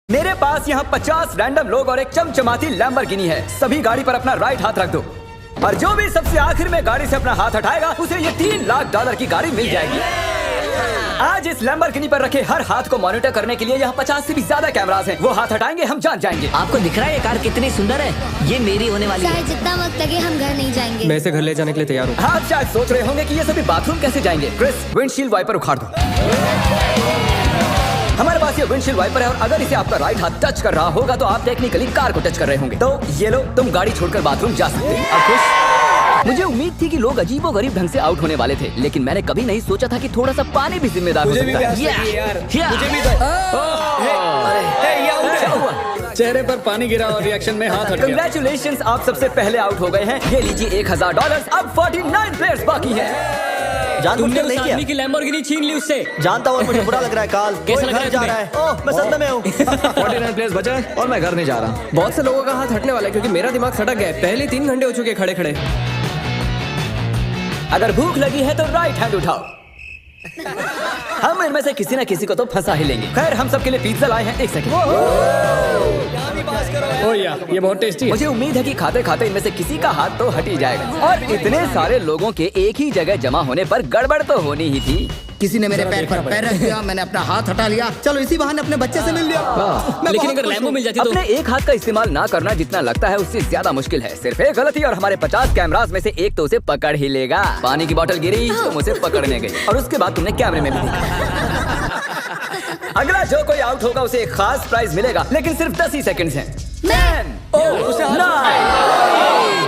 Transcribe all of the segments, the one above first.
मेरे पास यहाँ 50 रैंडम लोग और एक चमचमाती लैम्बोर्गिनी है। सभी गाड़ी पर अपना राइट हाथ रख दो और जो भी सबसे आखिर में गाड़ी से अपना हाथ हटाएगा उसे ये $3 लाख की गाड़ी मिल जाएगी। आज इस लैम्बोर्गिनी पर रखे हर हाथ को मॉनिटर करने के लिए यहाँ 50 से भी ज्यादा कैमरास हैं। वो हाथ हटाएंगे हम जान जाएंगे। आपको दिख रहा है ये कार कितनी सुंदर है? ये मेरी होने वाली है। चाहे जितना वक्त लगे हम घर नहीं जाएंगे। मैं इसे घर ले जाने के लिए तैयार हूँ। आप शायद सोच रहे होंगे कि ये सभी बाथरूम कैसे जाएंगे। क्रिस, विंडशील्ड वाइपर उखाड़ दो। हमारे पास ये विंडशील्ड वाइपर है और अगर इसे आपका राइट हाथ टच कर रहा होगा तो आप टेक्निकली कार को टच कर रहे होंगे। तो ये लो, तुम गाड़ी छोड़कर बाथरूम जा सकते हो। अब खुश? मुझे उम्मीद थी कि लोग अजीबोगरीब ढंग से आउट होने वाले थे, लेकिन मैंने कभी नहीं सोचा था कि थोड़ा सा पानी भी जिम्मेदार हो सकता है। चेहरे पर पानी गिरा और रिएक्शन में हाथ हट गया। कंग्रेचुलेशंस, आप सबसे पहले आउट हो गए हैं। ये लीजिए $1000। अब 49 प्लेयर्स बाकी हैं। तुमने उस आदमी की लैम्बोर्गिनी छीन ली उससे। जानता हूँ, मुझे बुरा लग रहा है। काल कैसा लग रहा है जा रहा है। ओह, मैं सदमे में हूँ। 49 प्लेयर्स बचे हैं और मैं घर नहीं जा रहा। बहुत से लोगों का हाथ हटने वाला है क्योंकि मेरा दिमाग सटक गया है। पहले 3 घंटे हो चुके खड़े खड़े। अगर भूख लगी है तो राइट हैंड उठाओ। हम इनमें से किसी न किसी को तो फंसा ही लेंगे। खैर, हम सबके लिए पिज्जा लाए हैं। एक सेकंड। ओह यार, ये बहुत टेस्टी है। मुझे उम्मीद है कि खाते खाते इनमें से किसी का हाथ तो हट ही जाएगा। और इतने सारे लोगों के एक ही जगह जमा होने पर गड़बड़ तो होनी ही थी। किसी ने मेरे पैर पर पैर रख दिया, मैंने अपना हाथ हटा लिया। चलो इसी बहाने अपने बच्चे से मिल लिया। लेकिन अगर लैम्बो मिल जाती तो अपने एक हाथ का इस्तेमाल ना करना जितना लगता है उससे ज्यादा मुश्किल है। सिर्फ एक गलती और हमारे 50 कैमरास में से एक तो उसे पकड़ ही लेगा। पानी की बोतल गिरी, तुम उसे पकड़ने गई और उसके बाद तुमने कैमरे में भी देखा। अगला जो कोई आउट होगा उसे एक खास प्राइज मिलेगा, लेकिन सिर्फ 10 ही सेकंड्स हैं। 10, 9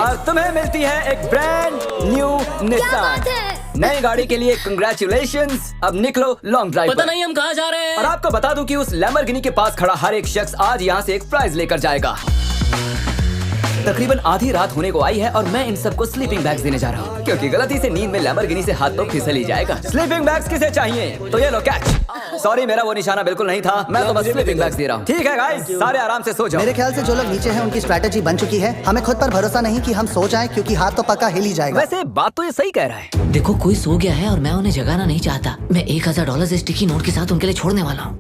और तुम्हें मिलती है एक ब्रांड न्यू निसान। नई गाड़ी के लिए कंग्रेचुलेशंस। अब निकलो लॉन्ग ड्राइव पता पर। नहीं हम कहाँ जा रहे हैं। और आपको बता दूं कि उस लैम्बोर्गिनी के पास खड़ा हर एक शख्स आज यहाँ से एक प्राइज लेकर जाएगा। तकरीबन आधी रात होने को आई है और मैं इन सबको स्लीपिंग बैग्स देने जा रहा हूँ, क्योंकि गलती से नींद में लैम्बोर्गिनी से हाथ तो फिसल ही जाएगा। स्लीपिंग बैग्स किसे चाहिए? तो ये लो कैच। सॉरी, मेरा वो निशाना बिल्कुल नहीं था। मैं तो बस स्लीपिंग बैग्स दे रहा हूँ। ठीक है गाइस, सारे आराम से सो जाओ। मेरे ख्याल से जो लोग नीचे हैं उनकी स्ट्रैटेजी बन चुकी है। हमें खुद पर भरोसा नहीं कि हम सो जाएं, क्योंकि हाथ तो पक्का हिल ही जाएगा। वैसे बात तो ये सही कह रहा है। देखो, कोई सो गया है और मैं उन्हें जगाना नहीं चाहता। मैं $1000 से स्टिकी नोट के साथ उनके लिए छोड़ने वाला हूँ।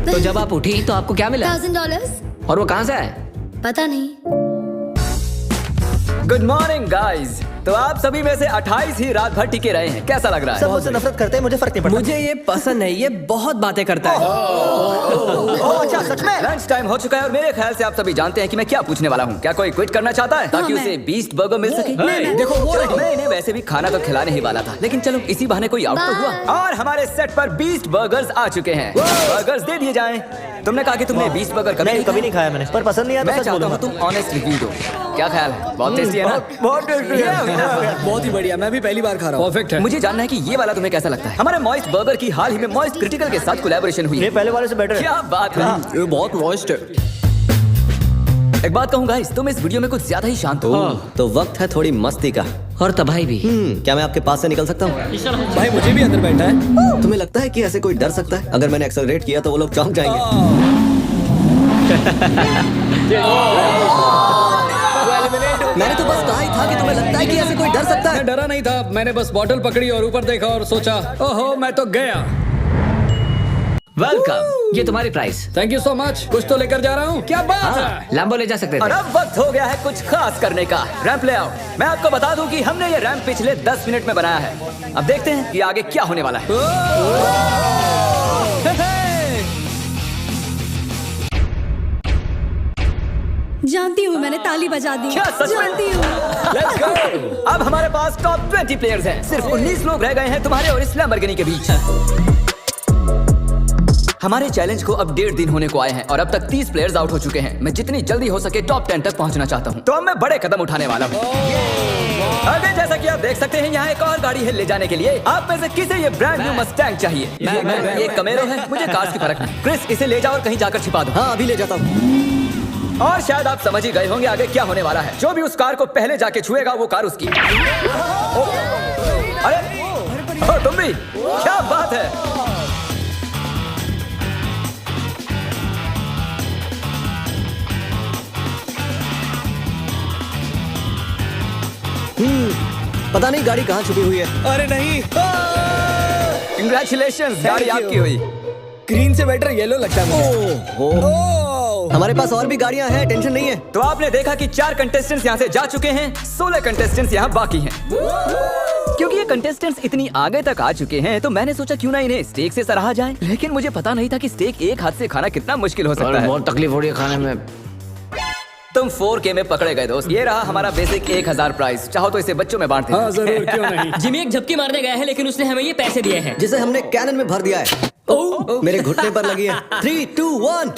तो जब आप उठी तो आपको क्या मिला? $1000। और वो कहाँ से आए? पता नहीं। Good morning guys. तो आप सभी में से 28 ही रात भर टिके रहे हैं। कैसा लग रहा है? सब मुझसे नफरत करते हैं, मुझे फर्क नहीं पड़ता। मुझे ये पसंद है, ये बहुत बातें करता है। ओह, अच्छा, सच में? लंच टाइम हो चुका है और मेरे ख्याल से आप सभी जानते हैं कि मैं क्या पूछने वाला हूँ। क्या कोई क्विट करना चाहता है ताकि उसे बीस्ट बर्गर मिल सके? देखो, वो मैं इन्हें वैसे भी खाना तो खिलाने ही वाला था, लेकिन चलो इसी बहाने कोई आउट तो हुआ। और हमारे सेट पर बीस्ट बर्गर्स आ चुके हैं। बर्गर्स दे दिए जाएं। तुमने कहा कि तुमने बीस्ट बर्गर कभी नहीं खाया मैंने, पर पसंद नहीं आया तो मैं सच चाहता हूँ बोलूंगा। तुम ऑनेस्ट रिव्यू दो। क्या ख्याल है? बहुत टेस्टी है ना? बहुत टेस्टी है। बहुत ही बढ़िया, मैं भी पहली बार खा रहा हूँ। परफेक्ट है। मुझे जानना है कि ये वाला तुम्हें कैसा लगता है। हमारे मॉइस्ट बर्गर की हाल ही में मॉइस्ट क्रिटिकल के साथ कोलैबोरेशन हुई ये है। पहले वाले से बेटर है। क्या बात है। ये बहुत मॉइस्ट है। एक बात कहूँ गाइस, तुम इस वीडियो में कुछ ज्यादा ही शांत हो। तो वक्त है थोड़ी मस्ती का। और तबाही भी। क्या मैं आपके पास से निकल सकता हूँ? भाई मुझे भी अंदर बैठा है। तुम्हें लगता है कि ऐसे कोई डर सकता है? अगर मैंने एक्सेलरेट किया तो वो लोग चौंक जाएंगे। मैंने तो बस कहा ही था कि तुम्हें लगता है कि ऐसे कोई डर सकता है। मैं डरा नहीं था, मैंने बस बॉटल पकड़ी और ऊपर देखा और सोचा, ओहो मैं तो गया। वेलकम, ये तुम्हारी price. Thank you so much. कुछ तो लेकर जा रहा हूँ। क्या बात है? लैम्बो ले जा सकते और थे। अब वक्त हो गया है कुछ खास करने का। रैंप ले आओ। मैं आपको बता दूं कि हमने ये रैंप पिछले 10 मिनट में बनाया है। अब देखते हैं कि आगे क्या होने वाला है। जानती हूँ, मैंने ताली बजा दी। क्या सच में? जानती हूँ। Let's go! अब हमारे पास टॉप 20 प्लेयर्स हैं। सिर्फ 19 लोग रह गए हैं तुम्हारे और इस लैम्बोर्गिनी के बीच। हमारे चैलेंज को अब 1.5 दिन होने को आए हैं और अब तक 30 प्लेयर्स आउट हो चुके हैं। मैं जितनी जल्दी हो सके टॉप 10 तक पहुंचना चाहता हूं। तो अब मैं बड़े कदम उठाने वाला हूं। आगे जैसा कि आप देख सकते हैं, यहाँ एक और गाड़ी है ले जाने के लिए। आप में से किसे ये ब्रांड न्यू मस्टैंग चाहिए? ये कमेरो है, मुझे कार्स की फर्क नहीं। क्रिस, इसे ले जाओ और कहीं जाकर छिपा दो। हाँ, अभी ले जाता हूँ। और शायद आप समझ ही गए होंगे आगे क्या होने वाला है। जो भी उस कार को पहले जाके छुएगा वो कार उसकी। अरे तुम भी, क्या बात है। पता नहीं गाड़ी कहाँ छुपी हुई है। अरे नहीं, कंग्रेचुलेशंस, गाड़ी Thank आपकी you. हुई। ग्रीन से बेटर येलो लगता है मुझे। ओह, हमारे पास और भी गाड़ियाँ हैं, टेंशन नहीं है। तो आपने देखा कि 4 कंटेस्टेंट्स यहाँ से जा चुके हैं, 16 कंटेस्टेंट्स यहाँ बाकी हैं। क्योंकि ये कंटेस्टेंट्स इतनी आगे तक आ चुके हैं, तो मैंने सोचा क्यों ना इन्हें स्टेक से सराहा जाए। लेकिन मुझे पता नहीं था कि स्टेक एक हाथ से खाना कितना मुश्किल हो सकता है। बहुत तकलीफ हो रही है खाने में। तुम 4K में पकड़े गए दोस्त। ये रहा हमारा बेसिक 1000 प्राइस। चाहो तो इसे बच्चों में बांट दें। हाँ जरूर, क्यों नहीं। जिमी एक झपकी मारने गया है लेकिन उसने हमें ये पैसे दिए हैं। जिसे हमने कैनन में भर दिया है। मेरे घुटने पर लगी है। 3, 2, 1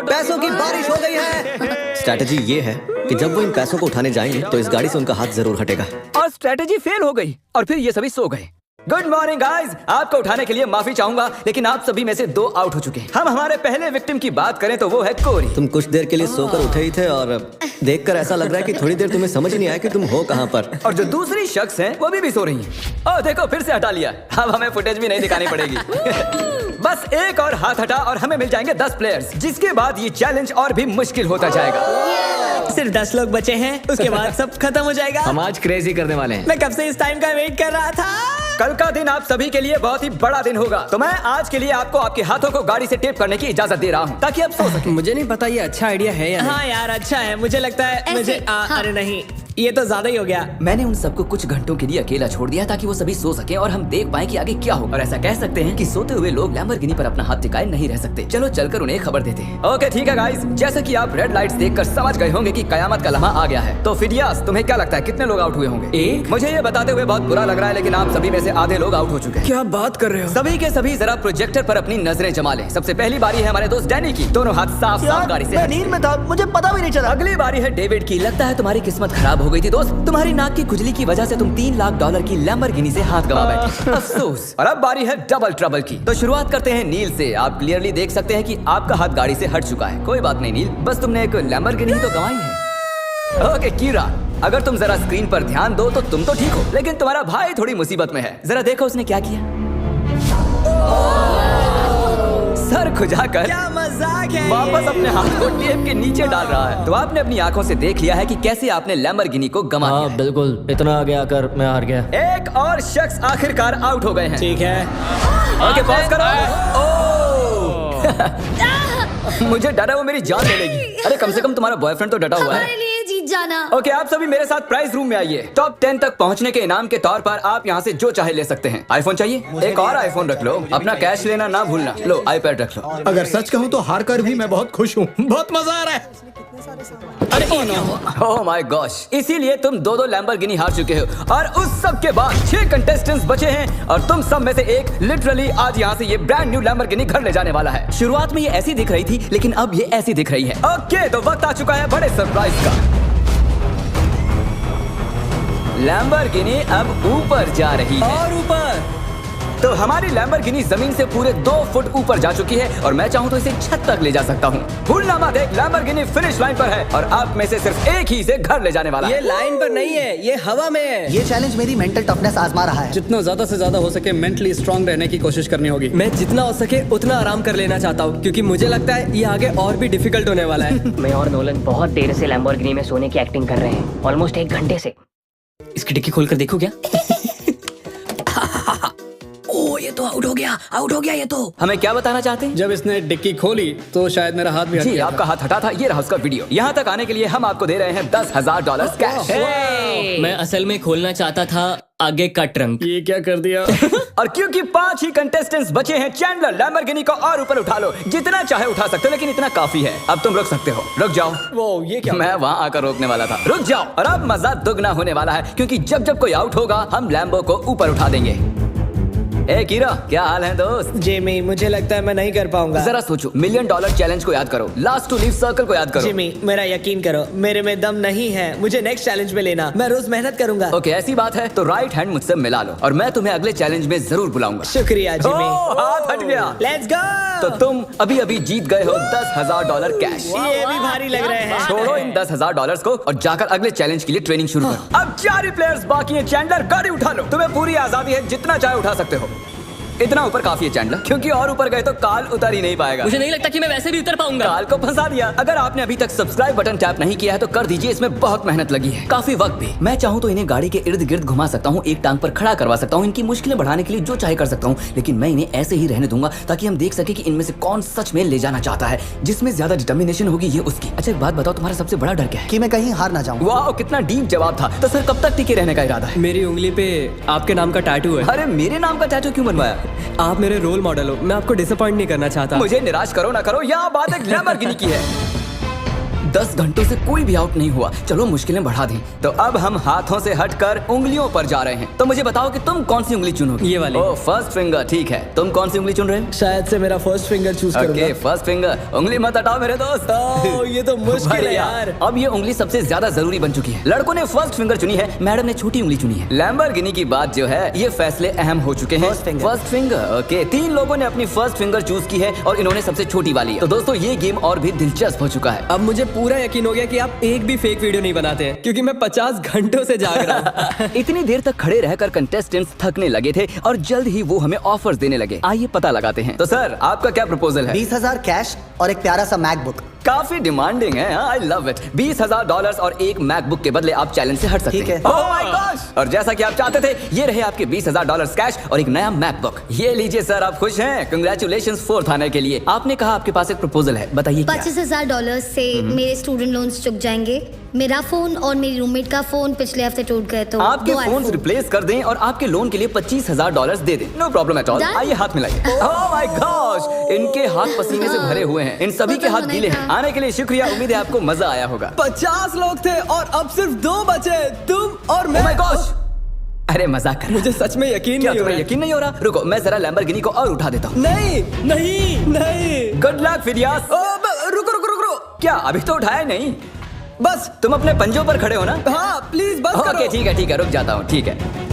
पैसों की बारिश हो गई है। स्ट्रैटेजी ये है कि जब वो इन पैसों को उठाने जाएंगे तो इस गाड़ी से उनका हाथ जरूर हटेगा। और स्ट्रेटेजी फेल हो गई और फिर ये सभी सो गए। गुड मॉर्निंग गाइस, आपको उठाने के लिए माफी चाहूंगा, लेकिन आप सभी में से 2 आउट हो चुके हैं। हम हमारे पहले विक्टिम की बात करें तो वो है कोरी। तुम कुछ देर के लिए सोकर उठे ही थे और देखकर ऐसा लग रहा है कि थोड़ी देर तुम्हें समझ ही नहीं आया कि तुम हो कहाँ पर। और जो दूसरी शख्स हैं वो भी सो रही हैं। ओह देखो, फिर से हटा लिया। अब हमें फुटेज भी नहीं दिखानी पड़ेगी। बस एक और हाथ हटा और हमें मिल जाएंगे 10 प्लेयर्स, जिसके बाद ये चैलेंज और भी मुश्किल होता जाएगा। सिर्फ 10 लोग बचे हैं, उसके बाद सब खत्म हो जाएगा। हम आज क्रेजी करने वाले हैं। मैं कब से इस टाइम का वेट कर रहा था। कल का दिन आप सभी के लिए बहुत ही बड़ा दिन होगा, तो मैं आज के लिए आपको आपके हाथों को गाड़ी से टेप करने की इजाजत दे रहा हूँ, ताकि आप सो सकें। मुझे नहीं पता ये अच्छा आइडिया है या नहीं। हाँ यार अच्छा है, मुझे लगता है ऐसे, मुझे हाँ। अरे नहीं, ये तो ज्यादा ही हो गया। मैंने उन सबको कुछ घंटों के लिए अकेला छोड़ दिया ताकि वो सभी सो सकें और हम देख पाएं कि आगे क्या होगा। और ऐसा कह सकते हैं कि सोते हुए लोग लैम्बोर्गिनी पर अपना हाथ टिकाए नहीं रह सकते। चलो चलकर उन्हें खबर देते हैं। ओके ठीक है गाइस, जैसे कि आप रेड लाइट्स देखकर समझ गए होंगे कि कयामत का लम्हा आ गया है। तो फिडियास, तुम्हें क्या लगता है कितने लोग आउट हुए होंगे? एक। मुझे ये बताते हुए बहुत बुरा लग रहा है, लेकिन आप सभी में से आधे लोग आउट हो चुके हैं। क्या बात कर रहे हो? सभी के सभी जरा प्रोजेक्टर पर अपनी नजरें जमा लें। सबसे पहली बारी है हमारे दोस्त डैनी की। दोनों हाथ साफ साफ गाड़ी से हट। नींद में था, मुझे पता भी नहीं चला। अगली बारी है डेविड की। लगता है तुम्हारी किस्मत खराब हो गई थी दोस्त। तुम्हारी नाक की खुजली की वजह से तुम $3 लाख की लैम्बोर्गिनी से हाथ गवा बैठे। अफसोस। और अब बारी है डबल ट्रबल की। तो शुरुआत करते हैं नील से। आप क्लियरली देख सकते हैं कि आपका हाथ गाड़ी से हट चुका है। कोई बात नहीं नील, बस तुमने एक लैम्बोर्गिनी ही तो गंवाई है। ओके कीरा, अगर तुम जरा स्क्रीन पर ध्यान दो तो तुम तो ठीक हो, लेकिन तुम्हारा भाई थोड़ी मुसीबत में है। जरा देखो उसने क्या किया। सर खुजाकर क्या मजाक है वापस अपने हाथ को टेप के नीचे डाल रहा है। तो आपने अपनी आंखों से देख लिया है कि कैसे आपने लैम्बोर्गिनी को गंवा दिया हाँ बिल्कुल, इतना आगे आकर मैं हार गया। है। एक और शख्स आखिरकार आउट हो गए हैं। ठीक है। ओके पॉज करो। मुझे डर है वो मेरी जान ले लेगी। अरे कम से कम तुम्हारा बॉयफ्रेंड तो डटा हुआ है। हमारे लिए जीत जाना। ओके आप सभी मेरे साथ प्राइज रूम में आइए। टॉप 10 तक पहुंचने के इनाम के तौर पर आप यहाँ से जो चाहे ले सकते हैं। आईफोन चाहिए? एक और आईफोन रख लो। अपना कैश लेना ना भूलना। लो आईपैड रख लो। अगर सच कहूँ तो हार कर भी मैं बहुत खुश हूँ। बहुत मजा आ रहा है। ओह माय गॉश, इसीलिए तुम 2-2 लैम्बोर्गिनी हार चुके हो। और उस सब के बाद 6 कंटेस्टेंट्स बचे हैं और तुम सब में से एक लिटरली आज यहाँ से ये ब्रांड न्यू लैम्बोर्गिनी घर ले जाने वाला है। शुरुआत में ये ऐसी दिख रही थी, लेकिन अब ये ऐसी दिख रही है। ओके तो वक्त आ चुका है बड़े सरप्राइज का। लैम्बोर्गिनी अब ऊपर जा रही है। और ऊपर तो हमारी लैम्बोर्गिनी जमीन से पूरे 2 फुट ऊपर जा चुकी है और मैं चाहूँ तो इसे छत तक ले जा सकता हूँ। फूलनामा देख, लैम्बोर्गिनी फिनिश लाइन पर है और आप में से सिर्फ एक ही इसे घर ले जाने वाला है। ये लाइन पर नहीं है, ये हवा में है। ये चैलेंज मेरी मेंटल टफनेस आजमा रहा है। जितना ज्यादा से ज्यादा हो सके मेंटली स्ट्रांग रहने की कोशिश करनी होगी। मैं जितना हो सके उतना आराम कर लेना चाहता हूँ, क्योंकि मुझे लगता है ये आगे और भी डिफिकल्ट होने वाला है। मैं और नोलन बहुत देर से लैम्बोर्गिनी में सोने की एक्टिंग कर रहे हैं, ऑलमोस्ट 1 घंटे से। इसकी डिक्की खोलकर देखो क्या? ओ ये तो आउट हो गया ये तो। हमें क्या बताना चाहते हैं? जब इसने डिक्की खोली तो शायद मेरा हाथ भी हट जी गया आपका हाथ हटा था। ये रहा उसका वीडियो। यहाँ तक आने के लिए हम आपको दे रहे हैं $10,000 कैश। मैं असल में खोलना चाहता था आगे का ट्रंक। ये क्या कर दिया? और क्योंकि 5 ही कंटेस्टेंट्स बचे हैं, चैंडलर लैम्बोर्गिनी को और ऊपर उठा लो। जितना चाहे उठा सकते हो, लेकिन इतना काफी है। अब तुम रुक सकते हो। रुक जाओ। वो ये क्या? मैं वहाँ आकर रोकने वाला था। रुक जाओ। और अब मजा दुगना होने वाला है, क्योंकि जब जब कोई आउट होगा हम लैम्बो को ऊपर उठा देंगे। ए कीरा, क्या हाल है दोस्त? जिमी मुझे लगता है मैं नहीं कर पाऊंगा। जरा सोचो, $1 मिलियन चैलेंज को याद करो। लास्ट टू लीव सर्कल को याद करो। जिमी मेरा यकीन करो, मेरे में दम नहीं है। मुझे नेक्स्ट चैलेंज में लेना। मैं रोज मेहनत करूंगा। ओके ऐसी बात है तो राइट हैंड मुझसे मिला लो और मैं तुम्हें अगले चैलेंज में जरूर बुलाऊंगा। शुक्रिया जिमी। ओह, हाथ हट गया। Let's go. तो तुम अभी अभी जीत गए हो $10,000 कैश। ये भी भारी लग रहे हैं। छोड़ो इन $10,000 को और जाकर अगले चैलेंज के लिए ट्रेनिंग शुरू करो। अब 4 ही प्लेयर्स बाकी हैं। चैंडलर गाड़ी उठा लो। तुम्हें पूरी आजादी है, जितना चाहे उठा सकते हो। इतना ऊपर काफी है चैंडलर, क्योंकि और ऊपर गए तो काल उतर ही नहीं पाएगा। मुझे नहीं लगता कि मैं वैसे भी उतर पाऊंगा। काल को फंसा दिया। अगर आपने अभी तक सब्सक्राइब बटन टैप नहीं किया है तो कर दीजिए, इसमें बहुत मेहनत लगी है, काफी वक्त भी। मैं चाहूँ तो इन्हें गाड़ी के इर्द गिर्द घुमा सकता हूँ, एक टांग पर खड़ा करवा सकता हूँ, इनकी मुश्किलें बढ़ाने के लिए जो चाहे कर सकता हूँ, लेकिन मैं इन्हें ऐसे ही रहने दूंगा ताकि हम देख सके कि इनमें से कौन सच में ले जाना चाहता है। जिसमें ज्यादा डिटर्मिनेशन होगी ये उसकी। अच्छा एक बात बताओ, तुम्हारा सबसे बड़ा डर क्या है? कि मैं कहीं हार ना जाऊं। वाह कितना डीप जवाब था। तो सर कब तक टिके रहने का इरादा है? मेरी उंगली पे आपके नाम का टैटू है। अरे मेरे नाम का टैटू क्यों बनवाया? आप मेरे रोल मॉडल हो, मैं आपको डिसअपॉइंट नहीं करना चाहता। मुझे निराश करो ना करो, यह बात एक लैम्बोर्गिनी की है। 10 घंटों से कोई भी आउट नहीं हुआ, चलो मुश्किलें बढ़ा दें। तो अब हम हाथों से हटकर उंगलियों पर जा रहे हैं। तो मुझे बताओ कि तुम कौन सी उंगली चुनोगे? ये वाली। ओह फर्स्ट फिंगर, ठीक है। तुम कौन सी उंगली चुन रहे हो? शायद से मेरा first finger choose okay first finger. उंगली मत हटाओ मेरे दोस्त। ये तो मुश्किल है बढ़िया। यार। अब ये उंगली सबसे ज्यादा जरूरी बन चुकी है। लड़कों ने फर्स्ट फिंगर चुनी है, मैडम ने छोटी उंगली चुनी है। लैम्बोर्गिनी की बात जो है, ये फैसले अहम हो चुके हैं। फर्स्ट फिंगर ओके, 3 लोगों ने अपनी फर्स्ट फिंगर चूज की है और इन्होंने सबसे छोटी वाली है। तो दोस्तों ये गेम और भी दिलचस्प हो चुका है। अब मुझे पूरा यकीन हो गया कि आप एक भी फेक वीडियो नहीं बनाते हैं, क्योंकि मैं 50 घंटों से जाग रहा हूँ। इतनी देर तक खड़े रहकर कंटेस्टेंट्स थकने लगे थे और जल्द ही वो हमें ऑफर्स देने लगे। आइए पता लगाते हैं। तो सर आपका क्या प्रपोजल है? 20,000 कैश और एक प्यारा सा मैकबुक। काफी डिमांडिंग है, आई लव इट। $20,000 और एक मैकबुक के बदले आप चैलेंज से हट सकते ठीक हैं। है। Oh my gosh! और जैसा कि आप चाहते थे, ये रहे आपके $20,000 कैश और एक नया मैकबुक। ये लीजिए सर, आप खुश हैं? कंग्रेचुलेशंस 4th आने के लिए। आपने कहा आपके पास एक प्रपोजल है, बताइए क्या? $25,000 से मेरे स्टूडेंट लोन्स चुक जाएंगे। मेरा फोन और मेरी रूममेट का फोन पिछले हफ्ते टूट गए, तो आपके 2 फोन iPhone। रिप्लेस कर दें और आपके लोन के लिए $25,000 दे दें। No problem at all. Done? आइए हाथ मिलाइए। Oh my gosh! इनके हाथ पसीने से भरे हुए हैं। इन सभी वो के तो हाथ होना गीले ही हैं। था। आने के लिए शुक्रिया, उम्मीद है आपको मजा आया होगा। 50 लोग थे और अब सिर्फ 2 बचे, तुम और मैं। Oh my gosh! अरे मजाक कर। मुझे सच में यकीन क्या नहीं हो तुम्हें रहा। यकीन नहीं हो रहा? रुको मैं जरा लैम्बोर्गिनी को और उठा देता हूँ। नहीं नहीं नहीं। Good luck Phidias. रुको रुको रुको। क्या अभी तो उठाया नहीं? बस। तुम अपने पंजों पर खड़े हो ना? हाँ प्लीज बस करो। ओके ठीक है रुक जाता हूँ। ठीक है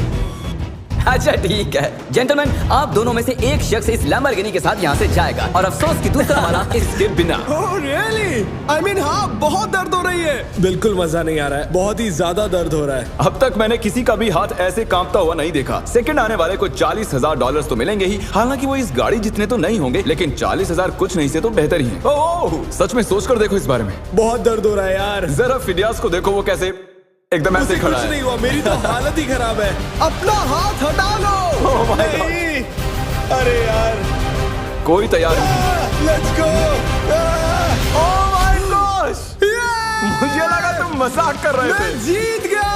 अच्छा ठीक है जेंटलमैन, आप दोनों में से एक शख्स इस लैम्बोर्गिनी के साथ यहाँ से जाएगा और अफसोस कि दूसरा वाला इसके बिना। Oh really? आई मीन हाँ, बहुत दर्द हो रही है। बिल्कुल मजा नहीं आ रहा है, बहुत ही ज्यादा दर्द हो रहा है। अब तक मैंने किसी का भी हाथ ऐसे कांपता हुआ नहीं देखा। सेकंड आने वाले को $40,000 तो मिलेंगे ही, हालांकि वो इस गाड़ी जितने तो नहीं होंगे, लेकिन 40,000 कुछ नहीं से तो बेहतर ही है। ओह सच में सोच कर देखो इस बारे में। बहुत दर्द हो रहा है यार। जरा फिडियास को देखो, वो कैसे एकदम ऐसे मुझे खड़ा कुछ है। नहीं हुआ, मेरी तो हालत ही खराब है। अपना हाथ हटा लो। Oh my God. नहीं। अरे यार कोई तैयार नहीं। Let's go. Oh my gosh! मुझे लगा तुम मजाक कर रहे थे। मैं जीत गया।